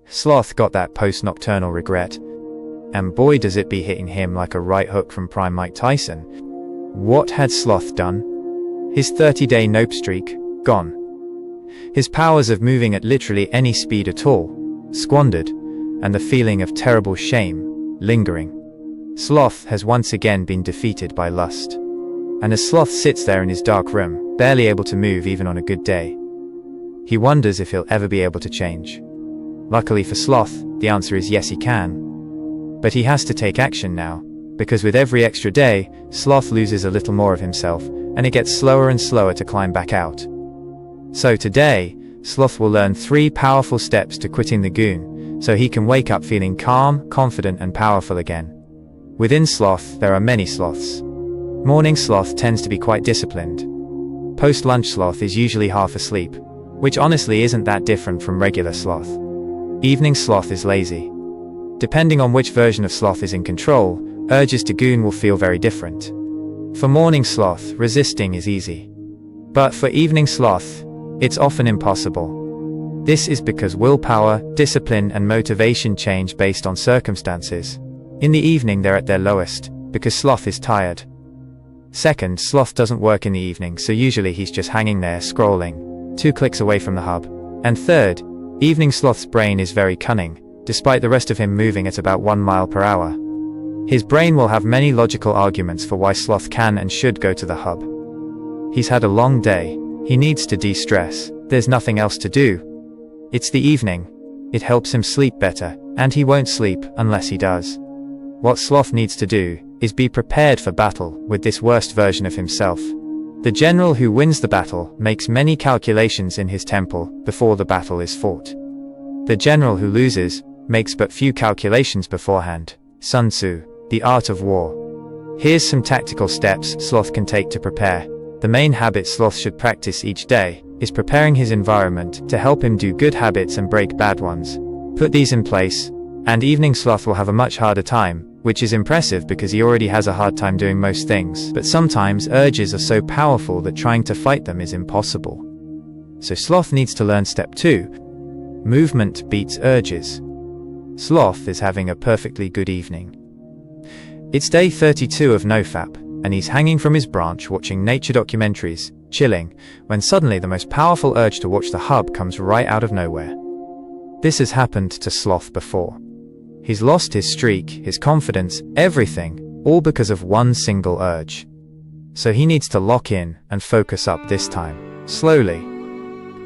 Sloth got that post-nocturnal regret. And boy does it be hitting him like a right hook from prime Mike Tyson. What had Sloth done? His 30-day nope streak, gone. His powers of moving at literally any speed at all, squandered, and the feeling of terrible shame, lingering. Sloth has once again been defeated by lust. And as Sloth sits there in his dark room, barely able to move even on a good day, he wonders if he'll ever be able to change. Luckily for Sloth, the answer is yes, he can. But he has to take action now, because with every extra day, Sloth loses a little more of himself, and it gets slower and slower to climb back out. So today, Sloth will learn 3 powerful steps to quitting the goon, so he can wake up feeling calm, confident, and powerful again. Within Sloth, there are many sloths. Morning Sloth tends to be quite disciplined. Post-lunch Sloth is usually half asleep, which honestly isn't that different from regular Sloth. Evening Sloth is lazy. Depending on which version of Sloth is in control, urges to goon will feel very different. For morning Sloth, resisting is easy. But for evening Sloth, it's often impossible. This is because willpower, discipline, and motivation change based on circumstances. In the evening they're at their lowest, because Sloth is tired. Second, Sloth doesn't work in the evening, so usually he's just hanging there scrolling, 2 clicks away from the hub. And third, evening Sloth's brain is very cunning, despite the rest of him moving at about 1 mile per hour. His brain will have many logical arguments for why Sloth can and should go to the hub. He's had a long day, he needs to de-stress, there's nothing else to do. It's the evening, it helps him sleep better, and he won't sleep unless he does. What Sloth needs to do is be prepared for battle with this worst version of himself. The general who wins the battle makes many calculations in his temple before the battle is fought. The general who loses makes but few calculations beforehand. Sun Tzu, The Art of War. Here's some tactical steps Sloth can take to prepare. The main habit Sloth should practice each day is preparing his environment to help him do good habits and break bad ones. Put these in place, and evening Sloth will have a much harder time, which is impressive because he already has a hard time doing most things. But sometimes urges are so powerful that trying to fight them is impossible. So Sloth needs to learn step 2. Movement beats urges. Sloth is having a perfectly good evening. It's day 32 of nofap, and he's hanging from his branch watching nature documentaries, chilling, when suddenly the most powerful urge to watch the hub comes right out of nowhere. This has happened to Sloth before. He's lost his streak, his confidence, everything, all because of one single urge. So he needs to lock in and focus up this time, slowly.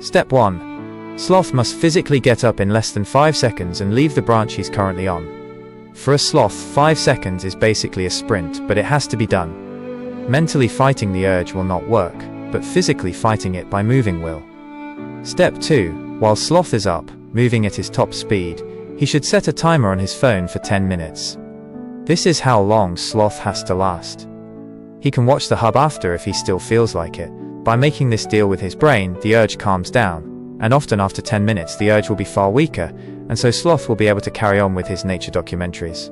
Step 1. Sloth must physically get up in less than 5 seconds and leave the branch he's currently on. For a Sloth, 5 seconds is basically a sprint, but it has to be done. Mentally fighting the urge will not work, but physically fighting it by moving will. Step 2. While Sloth is up, moving at his top speed, he should set a timer on his phone for 10 minutes. This is how long Sloth has to last. He can watch the hub after if he still feels like it. By making this deal with his brain, the urge calms down, and often after 10 minutes the urge will be far weaker, and so Sloth will be able to carry on with his nature documentaries.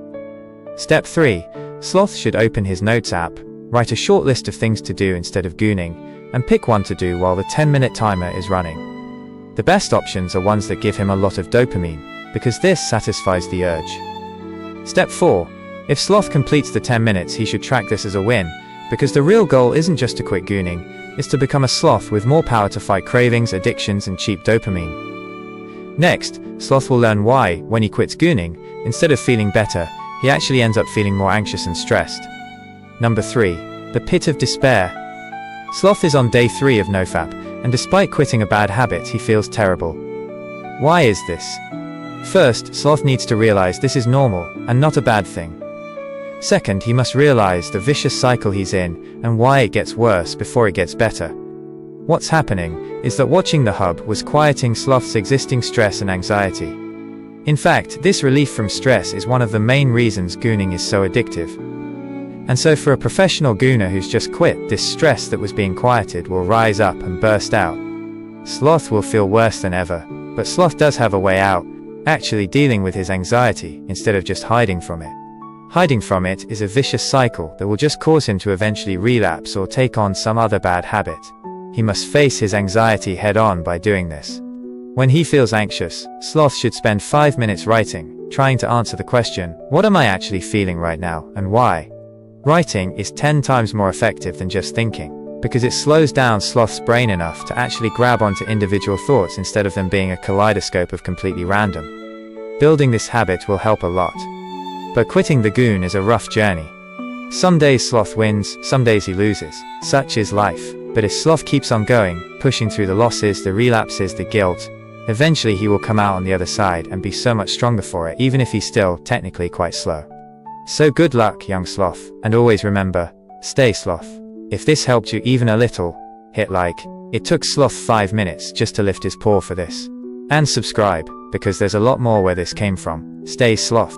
Step 3. Sloth should open his notes app, write a short list of things to do instead of gooning, and pick one to do while the 10-minute timer is running. The best options are ones that give him a lot of dopamine, because this satisfies the urge. Step 4. If Sloth completes the 10 minutes, he should track this as a win, because the real goal isn't just to quit gooning, it's to become a Sloth with more power to fight cravings, addictions, and cheap dopamine. Next, Sloth will learn why, when he quits gooning, instead of feeling better, he actually ends up feeling more anxious and stressed. Number 3. The Pit of Despair. Sloth is on day 3 of nofap, and despite quitting a bad habit, he feels terrible. Why is this? First, Sloth needs to realize this is normal, and not a bad thing. Second, he must realize the vicious cycle he's in, and why it gets worse before it gets better. What's happening is that watching the hub was quieting Sloth's existing stress and anxiety. In fact, this relief from stress is one of the main reasons gooning is so addictive. And so for a professional gooner who's just quit, this stress that was being quieted will rise up and burst out. Sloth will feel worse than ever, but Sloth does have a way out, actually dealing with his anxiety instead of just hiding from it. Hiding from it is a vicious cycle that will just cause him to eventually relapse or take on some other bad habit. He must face his anxiety head on by doing this. When he feels anxious, Sloth should spend 5 minutes writing, trying to answer the question, what am I actually feeling right now, and why? Writing is 10 times more effective than just thinking, because it slows down Sloth's brain enough to actually grab onto individual thoughts instead of them being a kaleidoscope of completely random. Building this habit will help a lot. But quitting the goon is a rough journey. Some days Sloth wins, some days he loses. Such is life. But if Sloth keeps on going, pushing through the losses, the relapses, the guilt, eventually he will come out on the other side and be so much stronger for it, even if he's still technically quite slow. So good luck, young Sloth, and always remember, stay Sloth. If this helped you even a little, hit like. It took Sloth 5 minutes just to lift his paw for this. And subscribe, because there's a lot more where this came from. Stay Sloth.